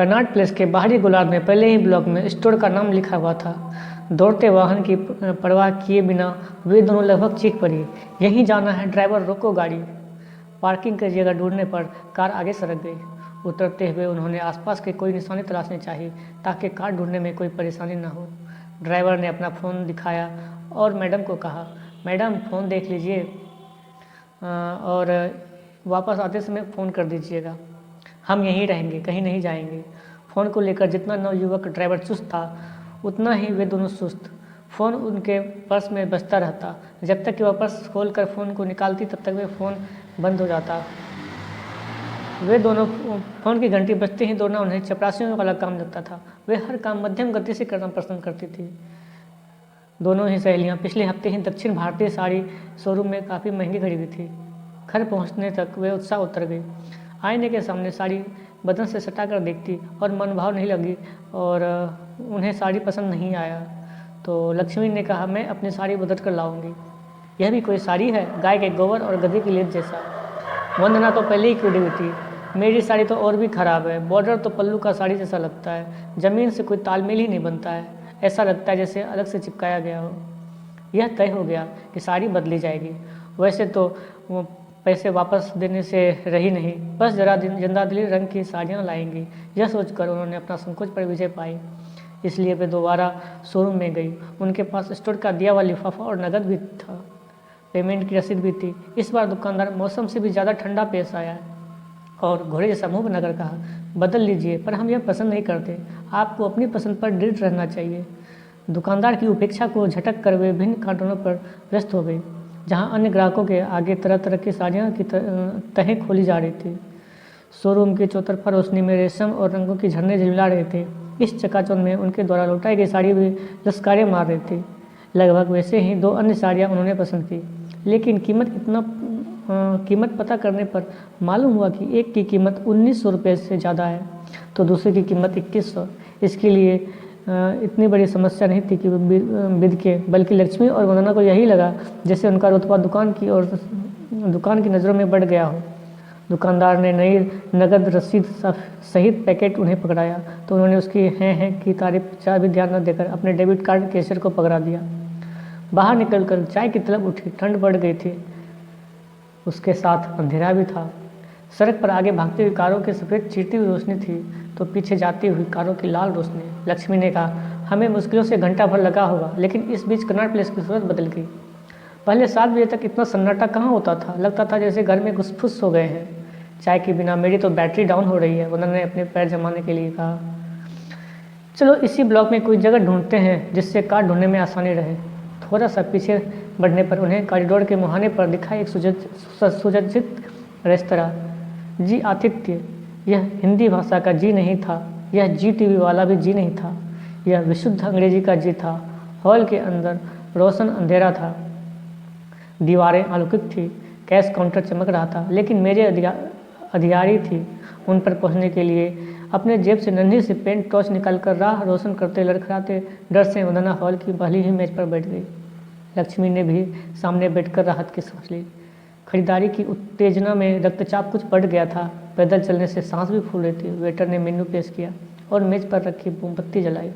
Karnat place के बाहरी गोलार्ध में पहले ही ब्लॉक में स्टोर का नाम लिखा हुआ था। दौड़ते वाहन की परवाह किए बिना वे दोनों लगभग चीख पड़ी, यहीं जाना है ड्राइवर, रोको गाड़ी। पार्किंग की जगह ढूंढने पर कार आगे सरक गई। उतरते हुए उन्होंने आसपास के कोई निशानी तलाशनी चाहिए ताकि कार ढूंढने में कोई परेशानी न हो। ड्राइवर ने अपना फ़ोन दिखाया और मैडम को कहा, मैडम फ़ोन देख लीजिए और वापस आते समय फ़ोन कर दीजिएगा। हम यहीं रहेंगे, कहीं नहीं जाएंगे। फ़ोन को लेकर जितना नवयुवक ड्राइवर चुस्त था उतना ही वे दोनों सुस्त। फ़ोन उनके पर्स में बजता रहता। जब तक कि वह पर्स खोल कर फ़ोन को निकालती तब तक वे फ़ोन बंद हो जाता। वे दोनों फ़ोन की घंटी बजते ही दौड़ना उन्हें चपरासियों वाला काम लगता था। वे हर काम मध्यम गति से करना पसंद करती थी। दोनों ही सहेलियां पिछले हफ्ते ही दक्षिण भारतीय साड़ी शोरूम में काफ़ी महंगी खरीदी थी। घर पहुंचने तक वे उत्साह उतर गई। आईने के सामने साड़ी बदन से सटाकर देखती और मन भाव नहीं लगी और उन्हें साड़ी पसंद नहीं आया तो लक्ष्मी ने कहा, मैं अपनी साड़ी बदल कर लाऊंगी। यह भी कोई साड़ी है, गाय के गोबर और गधे की लेद जैसा। वंदना तो पहले ही टूटी हुई थी। मेरी साड़ी तो और भी ख़राब है, बॉर्डर तो पल्लू का साड़ी जैसा लगता है, ज़मीन से कोई तालमेल ही नहीं बनता है, ऐसा लगता है जैसे अलग से चिपकाया गया हो। यह तय हो गया कि साड़ी बदली जाएगी। वैसे तो वो पैसे वापस देने से रही नहीं, बस जरा जिंदादिली रंग की साड़ियाँ लाएंगी। यह सोचकर उन्होंने अपना संकोच पर विजय पाई। इसलिए वे दोबारा शोरूम में गई। उनके पास स्टोर का दिया हुआ लिफाफा और नकद भी था, पेमेंट की रसीद भी थी। इस बार दुकानदार मौसम से भी ज़्यादा ठंडा पेश आया और घोड़े जैसा मुँह बनाकर कहा, बदल लीजिए, पर हम यह पसंद नहीं करते, आपको अपनी पसंद पर दृढ़ रहना चाहिए। दुकानदार की उपेक्षा को झटक कर वे भिन्न काउंटरों पर व्यस्त हो गई, जहां अन्य ग्राहकों के आगे तरह तरह की साड़ियों की तहें खोली जा रही थी। शोरूम की चौतरफा रोशनी में रेशम और रंगों की झरने झिलमिला रहे थे। इस चकाचौंध में उनके द्वारा लौटाई गई साड़ी भी लश्कारे मार रही थी। लगभग वैसे ही दो अन्य साड़ियाँ उन्होंने पसंद की, लेकिन कीमत पता करने पर मालूम हुआ कि एक की कीमत 1900 रुपये से ज़्यादा है तो दूसरे की कीमत 2100। इसके लिए इतनी बड़ी समस्या नहीं थी कि बिद के, बल्कि लक्ष्मी और वंदना को यही लगा जैसे उनका रुतबा दुकान की नज़रों में बढ़ गया हो। दुकानदार ने नई नगद रसीद सहित पैकेट उन्हें पकड़ाया तो उन्होंने उसकी हैं की तारीफ चाह भी ध्यान न देकर अपने डेबिट कार्ड कैशियर को पकड़ा दिया। बाहर निकलकर चाय की तलब उठी। ठंड बढ़ गई थी, उसके साथ अंधेरा भी था। सड़क पर आगे भागती हुई कारों की सफ़ेद चीरती हुई रोशनी थी तो पीछे जाती हुई कारों की लाल रोशनी। लक्ष्मी ने कहा, हमें मुश्किलों से घंटा भर लगा होगा, लेकिन इस बीच कर्नाट प्लेस की सूरत बदल गई। पहले 7 बजे तक इतना सन्नाटा कहाँ होता था, लगता था जैसे घर में घुसफुस हो गए हैं। चाय के बिना मेरी तो बैटरी डाउन हो रही है, वंदना ने अपने पैर जमाने के लिए कहा। चलो इसी ब्लॉक में कोई जगह ढूंढते हैं जिससे कार ढूंढने में आसानी रहे। थोड़ा सा पीछे बढ़ने पर उन्हें कॉरिडोर के मुहाने पर दिखा एक सुसज्जित रेस्तरां। जी आतिथ्य। यह हिंदी भाषा का जी नहीं था, यह जी टीवी वाला भी जी नहीं था, यह विशुद्ध अंग्रेजी का जी था। हॉल के अंदर रोशन अंधेरा था, दीवारें आलोकित थी, कैश काउंटर चमक रहा था, लेकिन मेरे अधिकारी थी। उन पर पहुंचने के लिए अपने जेब से नन्ही से पेन टॉर्च निकालकर राह रोशन करते लड़खड़ाते डर से वंदना हॉल की पहली ही मेज पर बैठ गई। लक्ष्मी ने भी सामने बैठकर राहत की सांस ली। खरीदारी की उत्तेजना में रक्तचाप कुछ बढ़ गया था। पैदल चलने से सांस भी फूल रही थी। वेटर ने मेन्यू पेश किया और मेज पर रखी मोमबत्ती जलाई।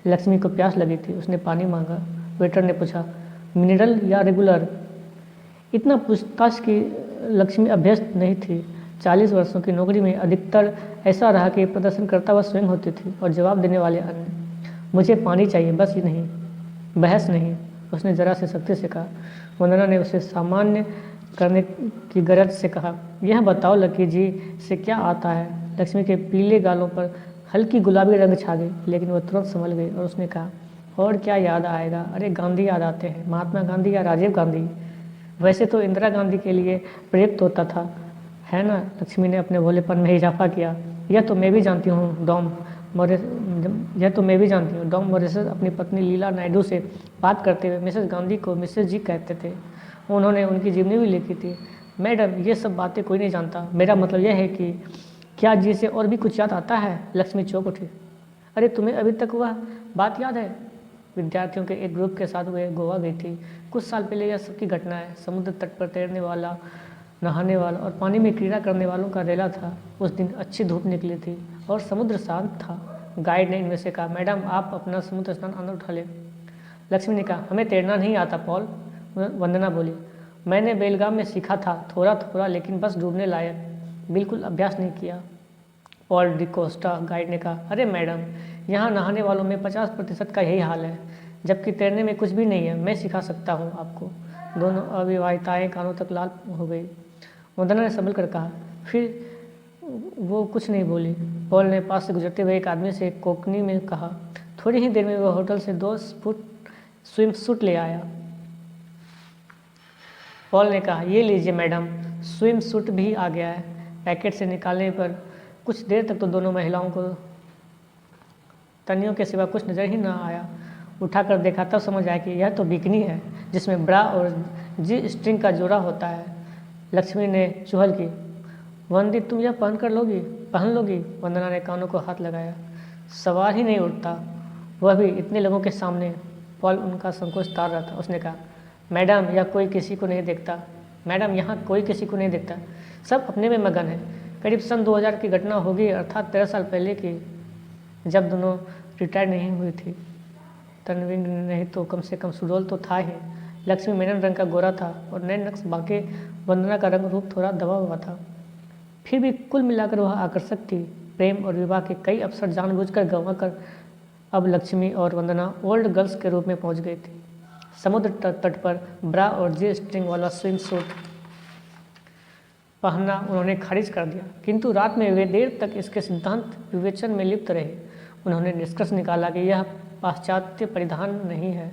लक्ष्मी को प्यास लगी थी, उसने पानी मांगा। वेटर ने पूछा, मिनरल या रेगुलर? इतना पूछताछ की लक्ष्मी अभ्यस्त नहीं थी। 40 वर्षों की नौकरी में अधिकतर ऐसा रहा कि प्रदर्शनकर्ता वह स्वयं होती थी और जवाब देने वाले अन्य। मुझे पानी चाहिए, बस ये नहीं, बहस नहीं, उसने जरा से सख्ती से कहा। वंदना ने उसे सामान्य करने की गरज से कहा, यह बताओ लकी जी से क्या आता है? लक्ष्मी के पीले गालों पर हल्की गुलाबी रंग छा गई, लेकिन वह तुरंत संभल गई और उसने कहा, और क्या याद आएगा? अरे गांधी याद आते हैं, महात्मा गांधी या राजीव गांधी। वैसे तो इंदिरा गांधी के लिए प्रयुक्त होता था, है ना? लक्ष्मी ने अपने भोलेपन में इजाफा किया। यह तो मैं भी जानती हूँ, डॉम मॉरिस अपनी पत्नी लीला नायडू से बात करते हुए मिसेस गांधी को मिसेस जी कहते थे। उन्होंने उनकी जीवनी भी लिखी थी। मैडम, ये सब बातें कोई नहीं जानता। मेरा मतलब यह है कि क्या जी से और भी कुछ याद आता है? लक्ष्मी चौंक उठी। अरे तुम्हें अभी तक वह बात याद है? विद्यार्थियों के एक ग्रुप के साथ वे गोवा गई थी कुछ साल पहले। यह सबकी घटना है। समुद्र तट पर तैरने वाला नहाने वाला और पानी में क्रीड़ा करने वालों का रेला था। उस दिन अच्छी धूप निकली थी और समुद्र शांत था। गाइड ने इनमें से कहा, मैडम आप अपना समुद्र स्नान आनंद उठा लें। लक्ष्मी ने कहा, हमें तैरना नहीं आता पॉल। वंदना बोली, मैंने बेलगाम में सीखा था, थोड़ा थोड़ा, लेकिन बस डूबने लायक, बिल्कुल अभ्यास नहीं किया। पॉल डिकोस्टा, गाइड ने कहा, अरे मैडम, यहाँ नहाने वालों में 50% का यही हाल है, जबकि तैरने में कुछ भी नहीं है। मैं सिखा सकता हूँ आपको। दोनों अविवाहिताएँ कानों तक लाल हो गई। वंदना ने संभल कर कहा, फिर वो कुछ नहीं बोली। पॉल ने पास से गुजरते हुए एक आदमी से कोंकणी में कहा। थोड़ी ही देर में वह होटल से 2 फुट स्विम सूट ले आया। पॉल ने कहा, ये लीजिए मैडम, स्विम सूट भी आ गया है। पैकेट से निकालने पर कुछ देर तक तो दोनों महिलाओं को तनियों के सिवा कुछ नज़र ही न आया। उठाकर देखा तब समझ आया कि यह तो बिकनी है, जिसमें ब्रा और जी स्ट्रिंग का जोड़ा होता है। लक्ष्मी ने चुहल की, वंदी, तुम यह पहन लोगी? वंदना ने कानों को हाथ लगाया। सवाल ही नहीं उठता, वह भी इतने लोगों के सामने। पॉल उनका संकोच तार रहा था। उसने कहा, मैडम, यह कोई किसी को नहीं देखता। मैडम, यहाँ कोई किसी को नहीं देखता, सब अपने में मगन है। करीब सन 2000 की घटना होगी, अर्थात 13 साल पहले की, जब दोनों रिटायर नहीं हुई थी। तनवीर नहीं तो कम से कम सुडोल तो था ही। लक्ष्मी मेनन रंग का गोरा था और नए नक्श बांके। वंदना का रंग रूप थोड़ा दबा हुआ था, फिर भी कुल मिलाकर वह आकर्षक थी। प्रेम और विवाह के कई अवसर जानबूझकर गंवा कर अब लक्ष्मी और वंदना ओल्ड गर्ल्स के रूप में पहुंच गई थी। समुद्र तट पर ब्रा और जी स्ट्रिंग वाला स्विम सूट पहनना उन्होंने खारिज कर दिया, किंतु रात में वे देर तक इसके सिद्धांत विवेचन में लिप्त रहे। उन्होंने निष्कर्ष निकाला कि यह पाश्चात्य परिधान नहीं है,